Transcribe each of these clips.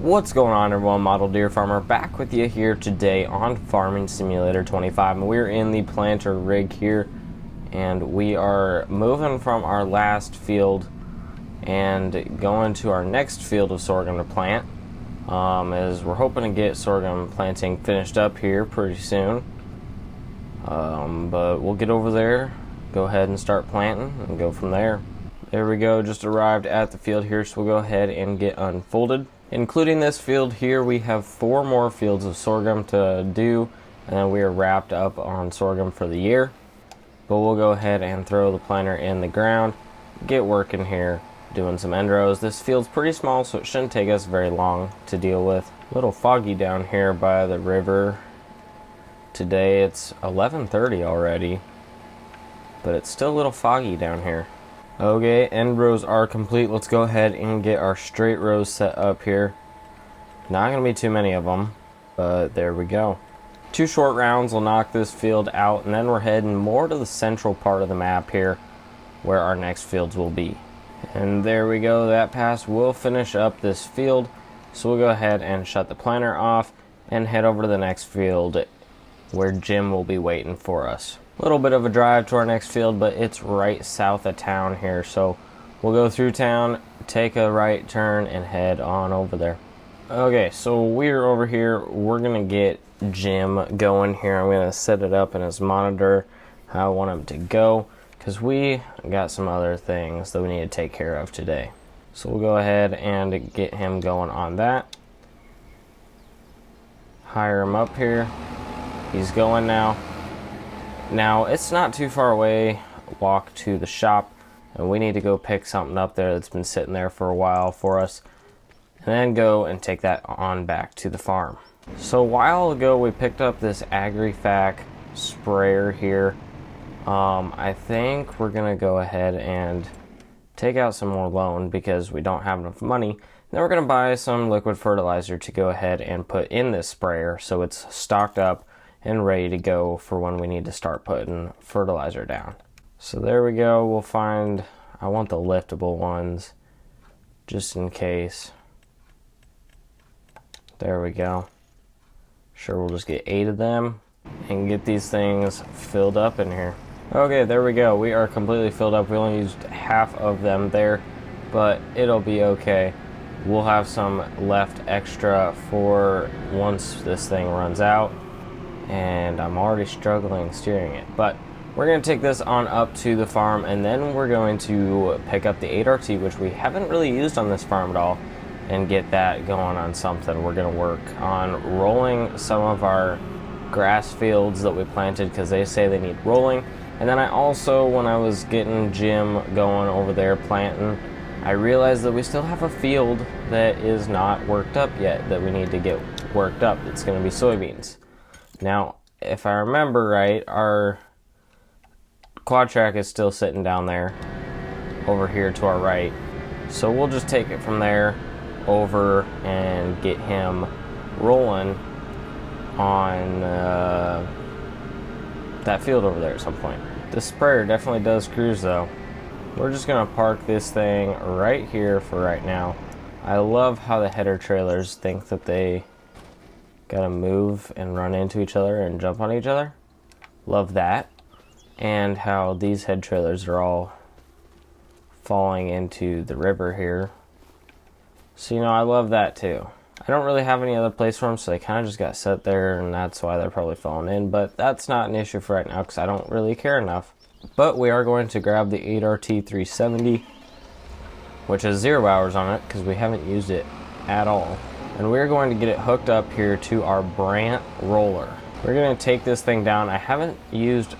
What's going on, everyone? Model Deer Farmer back with you here today on Farming Simulator 25. And we're in the planter rig here, and we are moving from our last field and going to our next field of sorghum to plant. As we're hoping to get sorghum planting finished up here pretty soon. But we'll get over there, go ahead and start planting and go from there. There we go, just arrived at the field here, so we'll go ahead and get unfolded. Including this field here, we have 4 more fields of sorghum to do, and then we are wrapped up on sorghum for the year. But we'll go ahead and throw the planter in the ground, get working here, doing some end rows. This field's pretty small, so it shouldn't take us very long to deal with. A little foggy down here by the river today. It's 11:30 already, but it's still a little foggy down here. Okay, end rows are complete. Let's go ahead and get our straight rows set up here. Not going to be too many of them, but there we go. 2 short rounds will knock this field out, and then we're heading more to the central part of the map here where our next fields will be. And there we go, that pass will finish up this field. So we'll go ahead and shut the planter off and head over to the next field where Jim will be waiting for us. A little bit of a drive to our next field, but it's right south of town here, so we'll go through town, take a right turn, and head on over there. Okay, so we're over here. We're gonna get Jim going here. I'm gonna set it up in his monitor how I want him to go, because we got some other things that we need to take care of today. So we'll go ahead and get him going on that. Hire him up here. He's going now. Now, it's not too far away, walk to the shop, and we need to go pick something up there that's been sitting there for a while for us, and then go and take that on back to the farm. So a while ago, we picked up this AgriFac sprayer here. I think we're going to go ahead and take out some more loan because we don't have enough money. Then we're going to buy some liquid fertilizer to go ahead and put in this sprayer so it's stocked up and ready to go for when we need to start putting fertilizer down. So there we go. We'll find, I want the liftable ones just in case. There we go. Sure, we'll just get 8 of them and get these things filled up in here. Okay, there we go. We are completely filled up. We only used half of them there, but it'll be okay. We'll have some left extra for once this thing runs out. And I'm already struggling steering it, but we're going to take this on up to the farm, and then we're going to pick up the 8RT, which we haven't really used on this farm at all, and get that going on something. We're going to work on rolling some of our grass fields that we planted because they say they need rolling. And then I also, when I was getting Jim going over there planting, I realized that we still have a field that is not worked up yet that we need to get worked up. It's going to be soybeans. Now, if I remember right, our quad track is still sitting down there, over here to our right. So we'll just take it from there over and get him rolling on that field over there at some point. The sprayer definitely does cruise though. We're just gonna park this thing right here for right now. I love how the header trailers think that they gotta move and run into each other and jump on each other. Love that. And how these head trailers are all falling into the river here. So, you know, I love that too. I don't really have any other place for them, so they kind of just got set there, and that's why they're probably falling in. But that's not an issue for right now because I don't really care enough. But we are going to grab the 8RT 370, which has 0 hours on it because we haven't used it at all. And we're going to get it hooked up here to our Brandt roller. We're going to take this thing down. I haven't used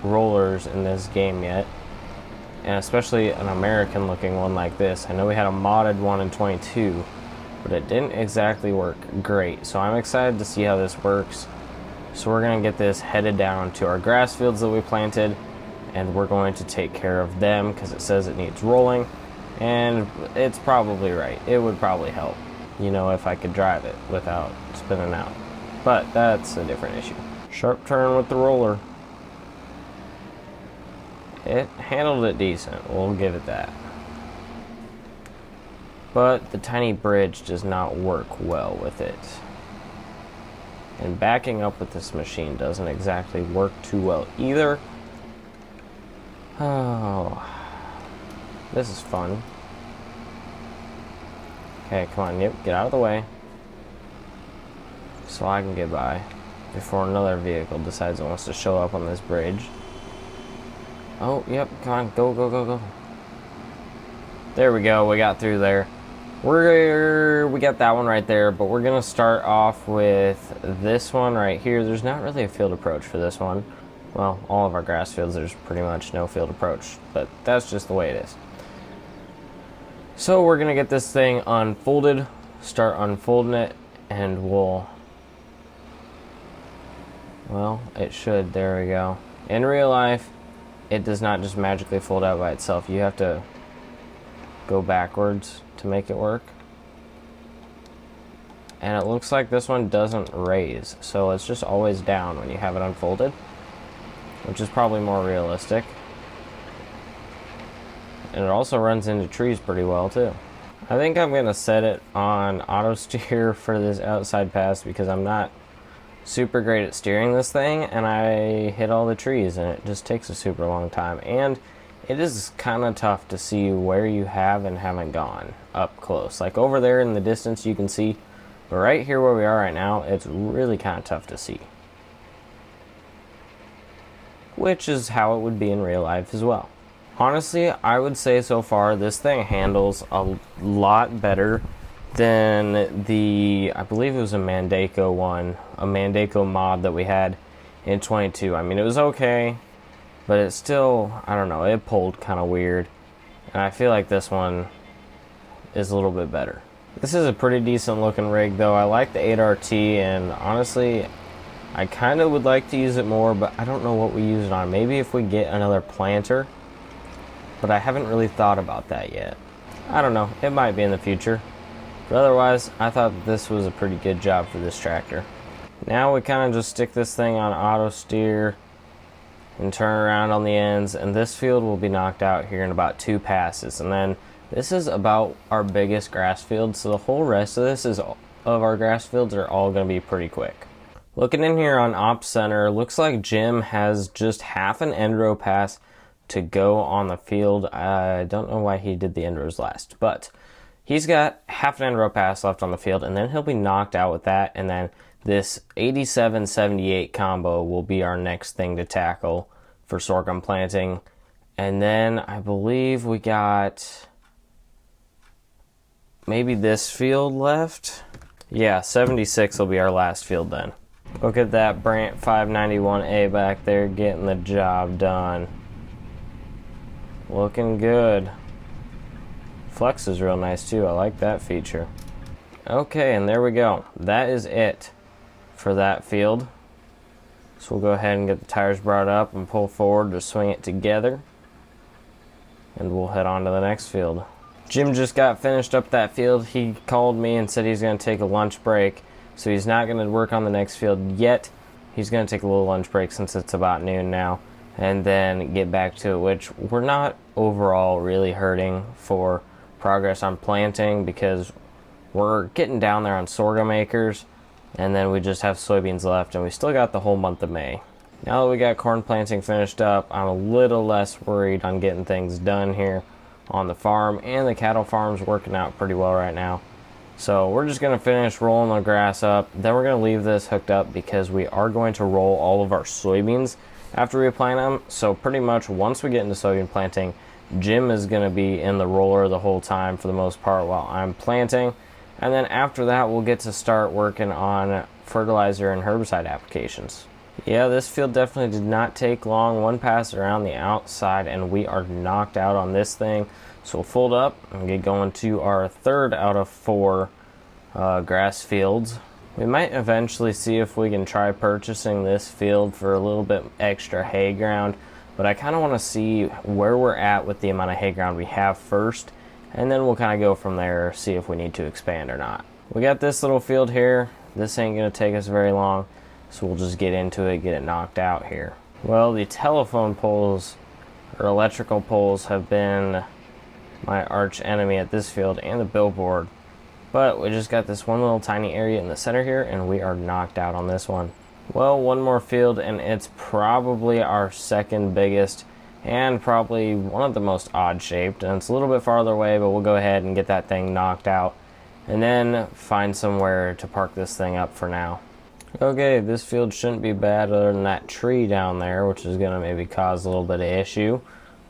rollers in this game yet, and especially an American looking one like this. I know we had a modded one in 22, but it didn't exactly work great. So I'm excited to see how this works. So we're going to get this headed down to our grass fields that we planted, and we're going to take care of them because it says it needs rolling, and it's probably right. It would probably help, you know, if I could drive it without spinning out. But that's a different issue. Sharp turn with the roller. It handled it decent. We'll give it that. but the tiny bridge does not work well with it. And backing up with this machine doesn't exactly work too well either. Oh, this is fun. Okay, come on, yep, get out of the way. So I can get by before another vehicle decides it wants to show up on this bridge. Oh, yep, come on, go, go, go, go. There we go, we got through there. We got that one right there, but we're gonna start off with this one right here. There's not really a field approach for this one. Well, all of our grass fields, there's pretty much no field approach, but that's just the way it is. So we're gonna get this thing unfolded, start unfolding it, and well, it should, there we go. In real life, it does not just magically fold out by itself. You have to go backwards to make it work. And it looks like this one doesn't raise, so it's just always down when you have it unfolded, which is probably more realistic. And it also runs into trees pretty well too. I think I'm gonna set it on auto steer for this outside pass because I'm not super great at steering this thing, and I hit all the trees and it just takes a super long time, and it is kind of tough to see where you have and haven't gone up close. Like over there in the distance you can see, but right here where we are right now, it's really kind of tough to see. Which is how it would be in real life as well. Honestly, I would say so far this thing handles a lot better than the, I believe it was a Mandako one, a Mandako mod that we had in 22. I mean, it was okay, but it still, I don't know, it pulled kind of weird. And I feel like this one is a little bit better. This is a pretty decent looking rig though. I like the 8RT, and honestly, I kind of would like to use it more, but I don't know what we use it on. Maybe if we get another planter, but I haven't really thought about that yet. I don't know, it might be in the future. But otherwise, I thought that this was a pretty good job for this tractor. Now we kind of just stick this thing on auto steer and turn around on the ends, and this field will be knocked out here in about 2 passes. And then this is about our biggest grass field, so the whole rest of this is of our grass fields are all going to be pretty quick. Looking in here on Ops Center, looks like Jim has just half an end row pass to go on the field. I don't know why he did the end rows last, but he's got half an end row pass left on the field, and then he'll be knocked out with that, and then this 87-78 combo will be our next thing to tackle for sorghum planting. And then I believe we got maybe this field left. Yeah, 76 will be our last field then. Look at that Brandt 591A back there getting the job done. Looking good. Flex is real nice too. I like that feature. Okay, and there we go. That is it for that field. So we'll go ahead and get the tires brought up and pull forward to swing it together. And we'll head on to the next field. Jim just got finished up that field. He called me and said he's going to take a lunch break. So he's not going to work on the next field yet. He's going to take a little lunch break since it's about noon now, and then get back to it, which we're not overall really hurting for progress on planting because we're getting down there on sorghum acres, and then we just have soybeans left, and we still got the whole month of May. Now that we got corn planting finished up, I'm a little less worried on getting things done here on the farm, and the cattle farm's working out pretty well right now. So we're just going to finish rolling the grass up, then we're going to leave this hooked up because we are going to roll all of our soybeans after we plant them. So pretty much once we get into soybean planting, Jim is going to be in the roller the whole time for the most part while I'm planting. And then after that, we'll get to start working on fertilizer and herbicide applications. Yeah, this field definitely did not take long. One pass around the outside and we are knocked out on this thing. So we'll fold up and get going to our 3rd out of 4 grass fields. We might eventually see if we can try purchasing this field for a little bit extra hay ground, but I kind of want to see where we're at with the amount of hay ground we have first, and then we'll kind of go from there, see if we need to expand or not. We got this little field here. This ain't going to take us very long, so we'll just get into it, get it knocked out here. Well, the telephone poles or electrical poles have been my arch enemy at this field and the billboard. But we just got this one little tiny area in the center here, and we are knocked out on this one. Well, one more field, and it's probably our second biggest and probably one of the most odd shaped, and it's a little bit farther away, but we'll go ahead and get that thing knocked out and then find somewhere to park this thing up for now. Okay, this field shouldn't be bad other than that tree down there, which is going to maybe cause a little bit of issue,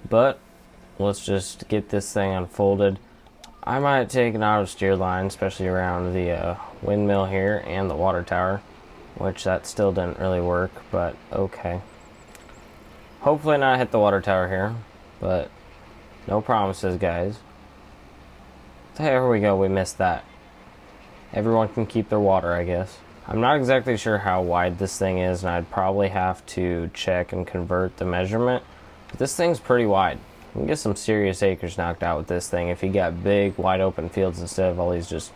but let's just get this thing unfolded. I might take an auto steer line, especially around the windmill here and the water tower, which that still didn't really work, but okay. Hopefully not hit the water tower here, but no promises, guys. There we go, we missed that. Everyone can keep their water, I guess. I'm not exactly sure how wide this thing is, and I'd probably have to check and convert the measurement, but this thing's pretty wide. You can get some serious acres knocked out with this thing if you got big, wide open fields instead of all these just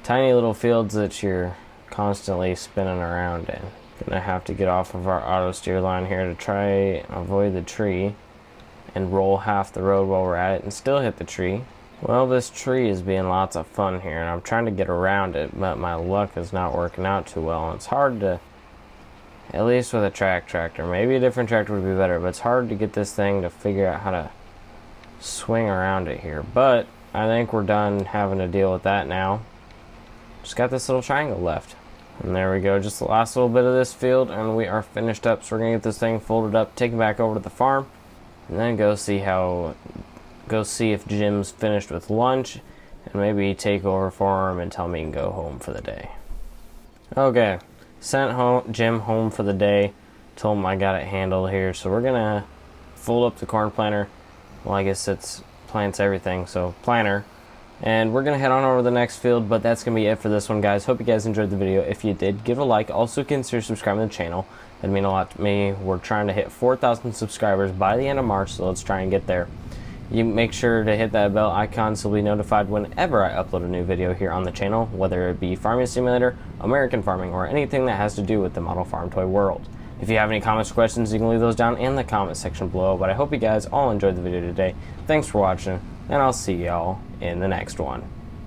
tiny little fields that you're constantly spinning around in. Gonna have to get off of our auto steer line here to try and avoid the tree and roll half the road while we're at it and still hit the tree. Well, this tree is being lots of fun here, and I'm trying to get around it, but my luck is not working out too well, and it's hard to, at least with a tractor, maybe a different tractor would be better, but it's hard to get this thing to figure out how to swing around it here. But I think we're done having to deal with that now. Just got this little triangle left, and there we go, just the last little bit of this field and we are finished up. So we're gonna get this thing folded up, take it back over to the farm, and then go see if Jim's finished with lunch and maybe take over for him and tell me he can go home for the day. Okay, sent Jim home for the day, told him I got it handled here. So we're gonna fold up the corn planter. Well, I guess it's plants everything, so planter. And we're going to head on over to the next field, but that's going to be it for this one, guys. Hope you guys enjoyed the video. If you did, give it a like. Also, consider subscribing to the channel. That'd mean a lot to me. We're trying to hit 4,000 subscribers by the end of March, so let's try and get there. You make sure to hit that bell icon so you'll be notified whenever I upload a new video here on the channel, whether it be Farming Simulator, American Farming, or anything that has to do with the model farm toy world. If you have any comments or questions, you can leave those down in the comment section below. But I hope you guys all enjoyed the video today. Thanks for watching, and I'll see y'all in the next one.